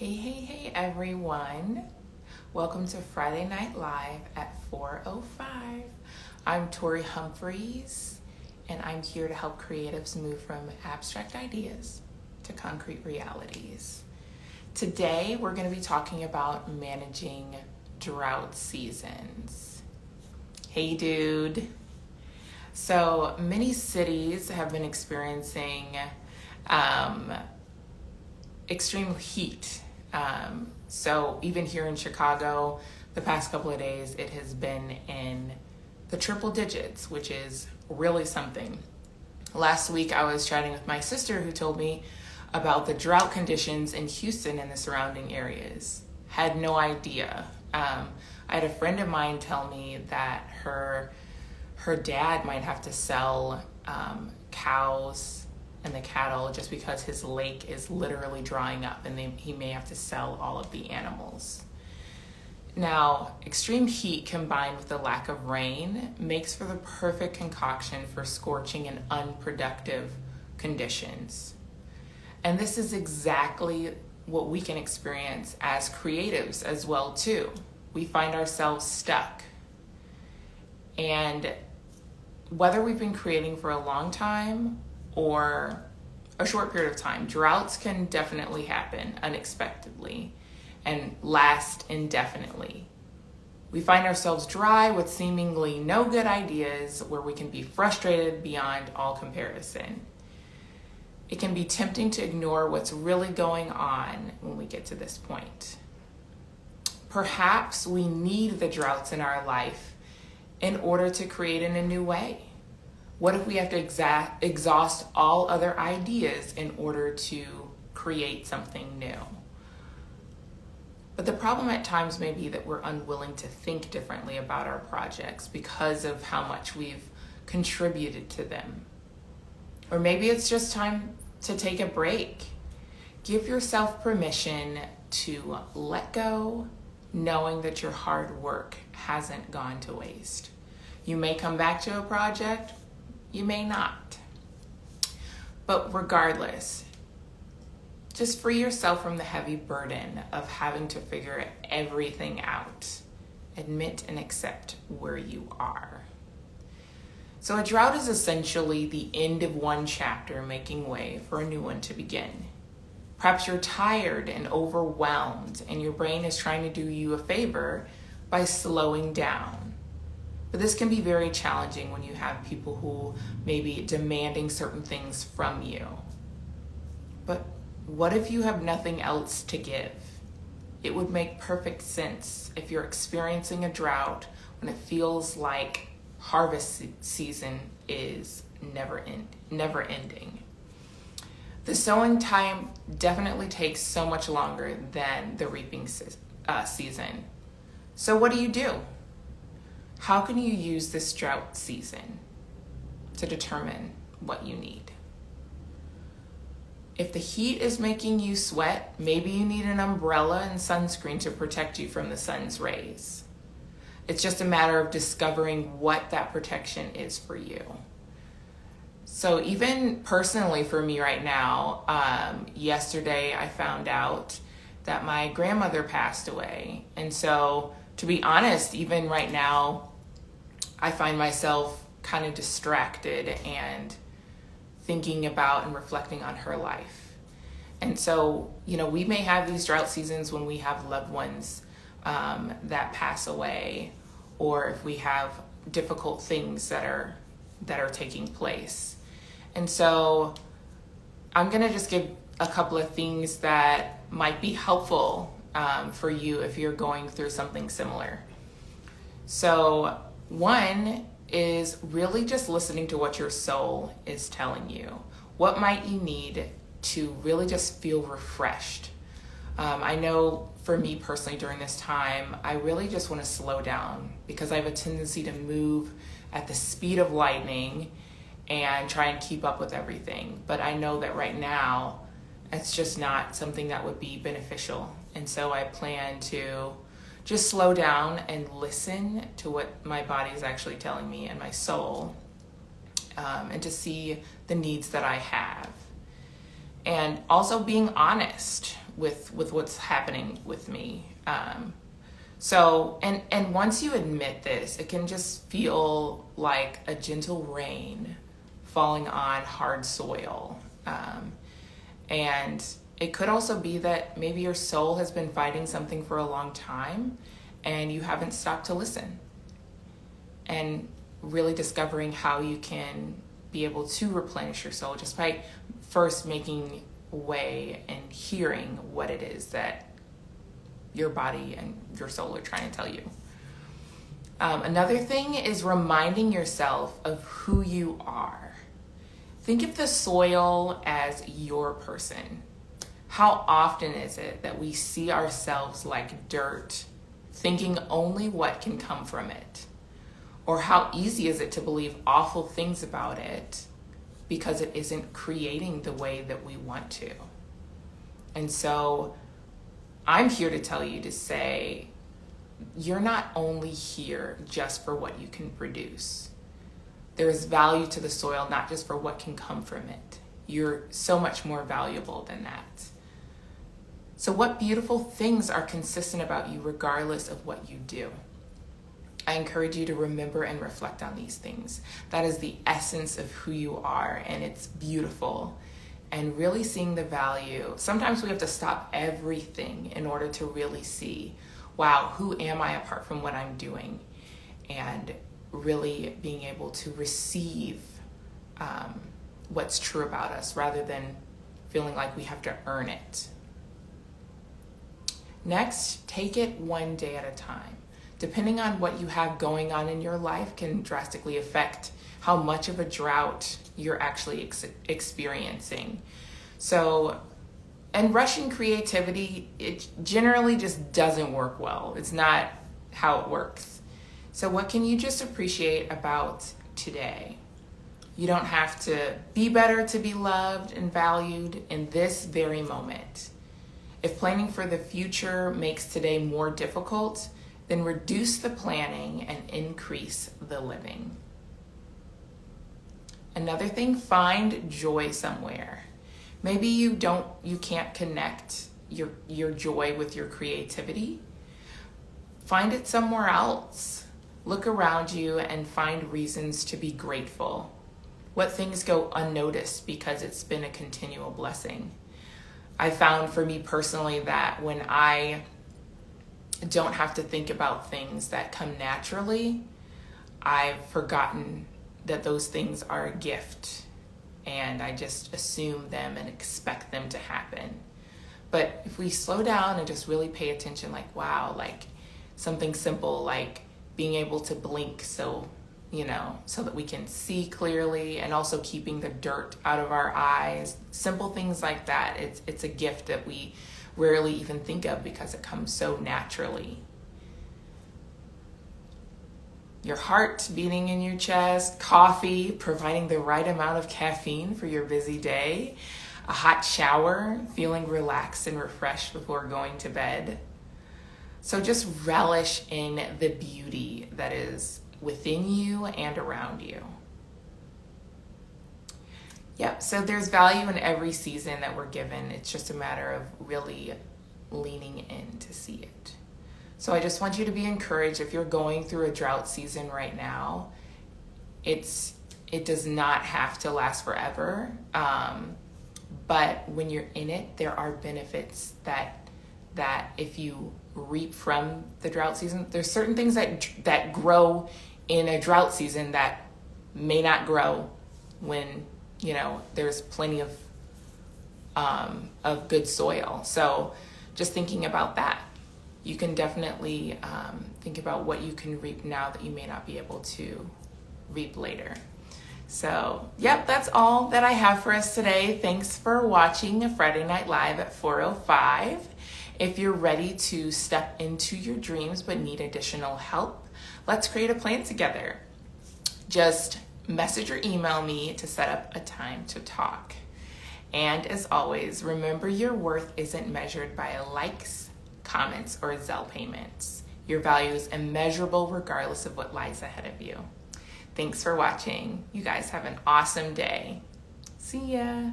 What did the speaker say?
Hey, everyone. Welcome to Friday Night Live at 4:05. I'm Tori Humphreys, and I'm here to help creatives move from abstract ideas to concrete realities. Today, we're going to be talking about managing drought seasons. Hey, dude. So, many cities have been experiencing extreme heat. So even here in Chicago, the past couple of days, it has been in the triple digits, which is really something. Last week, I was chatting with my sister who told me about the drought conditions in Houston and the surrounding areas. Had no idea. I had a friend of mine tell me that her dad might have to sell cows and the cattle just because his lake is literally drying up and he may have to sell all of the animals. Now, extreme heat combined with the lack of rain makes for the perfect concoction for scorching and unproductive conditions. And this is exactly what we can experience as creatives as well too. We find ourselves stuck. And whether we've been creating for a long time or a short period of time, droughts can definitely happen unexpectedly and last indefinitely. We find ourselves dry with seemingly no good ideas, where we can be frustrated beyond all comparison. It can be tempting to ignore what's really going on when we get to this point. Perhaps we need the droughts in our life in order to create in a new way. What if we have to exhaust all other ideas in order to create something new? But the problem at times may be that we're unwilling to think differently about our projects because of how much we've contributed to them. Or maybe it's just time to take a break. Give yourself permission to let go, knowing that your hard work hasn't gone to waste. You may come back to a project, you may not. But regardless, just free yourself from the heavy burden of having to figure everything out. Admit and accept where you are. So a drought is essentially the end of one chapter, making way for a new one to begin. Perhaps you're tired and overwhelmed, and your brain is trying to do you a favor by slowing down. But this can be very challenging when you have people who may be demanding certain things from you. But what if you have nothing else to give? It would make perfect sense if you're experiencing a drought when it feels like harvest season is never ending. The sowing time definitely takes so much longer than the reaping season. So what do? How can you use this drought season to determine what you need? If the heat is making you sweat, maybe you need an umbrella and sunscreen to protect you from the sun's rays. It's just a matter of discovering what that protection is for you. So even personally for me right now, yesterday I found out that my grandmother passed away. And so to be honest, even right now, I find myself kind of distracted and thinking about and reflecting on her life. And so, we may have these drought seasons when we have loved ones that pass away, or if we have difficult things that are taking place. And so I'm going to just give a couple of things that might be helpful for you if you're going through something similar. So one is really just listening to what your soul is telling you. What might you need to really just feel refreshed? I know for me personally during this time, I really just want to slow down because I have a tendency to move at the speed of lightning and try and keep up with everything. But I know that right now, it's just not something that would be beneficial. And so I plan to just slow down and listen to what my body is actually telling me and my soul, and to see the needs that I have. And also being honest with what's happening with me. So, and once you admit this, it can just feel like a gentle rain falling on hard soil. And it could also be that maybe your soul has been fighting something for a long time and you haven't stopped to listen. And really discovering how you can be able to replenish your soul just by first making way and hearing what it is that your body and your soul are trying to tell you. Another thing is reminding yourself of who you are. Think of the soil as your person. How often is it that we see ourselves like dirt, thinking only what can come from it? Or how easy is it to believe awful things about it because it isn't creating the way that we want to? And so I'm here to tell you to say, you're not only here just for what you can produce. There is value to the soil, not just for what can come from it. You're so much more valuable than that. So what beautiful things are consistent about you regardless of what you do? I encourage you to remember and reflect on these things. That is the essence of who you are, and it's beautiful. And really seeing the value. Sometimes we have to stop everything in order to really see, wow, who am I apart from what I'm doing? And really being able to receive what's true about us rather than feeling like we have to earn it. Next, take it one day at a time. Depending on what you have going on in your life can drastically affect how much of a drought you're actually experiencing. So, and rushing creativity, it generally just doesn't work well. It's not how it works. So what can you just appreciate about today? You don't have to be better to be loved and valued in this very moment. If planning for the future makes today more difficult, then reduce the planning and increase the living. Another thing, find joy somewhere. Maybe you can't connect your joy with your creativity. Find it somewhere else. Look around you and find reasons to be grateful. What things go unnoticed because it's been a continual blessing. I found for me personally that when I don't have to think about things that come naturally, I've forgotten that those things are a gift, and I just assume them and expect them to happen. But if we slow down and just really pay attention, like, wow, like something simple like being able to blink so that we can see clearly, and also keeping the dirt out of our eyes, simple things like that. It's a gift that we rarely even think of because it comes so naturally. Your heart beating in your chest, coffee, providing the right amount of caffeine for your busy day, a hot shower, feeling relaxed and refreshed before going to bed. So just relish in the beauty that is within you and around you. Yep, so there's value in every season that we're given. It's just a matter of really leaning in to see it. So I just want you to be encouraged if you're going through a drought season right now. It does not have to last forever. But when you're in it, there are benefits that if you reap from the drought season, there's certain things that grow in a drought season that may not grow when there's plenty of good soil. So just thinking about that, you can definitely think about what you can reap now that you may not be able to reap later. So, yep, that's all that I have for us today. Thanks for watching Friday Night Live at 4:05. If you're ready to step into your dreams but need additional help, let's create a plan together. Just message or email me to set up a time to talk. And as always, remember your worth isn't measured by likes, comments, or Zelle payments. Your value is immeasurable regardless of what lies ahead of you. Thanks for watching. You guys have an awesome day. See ya.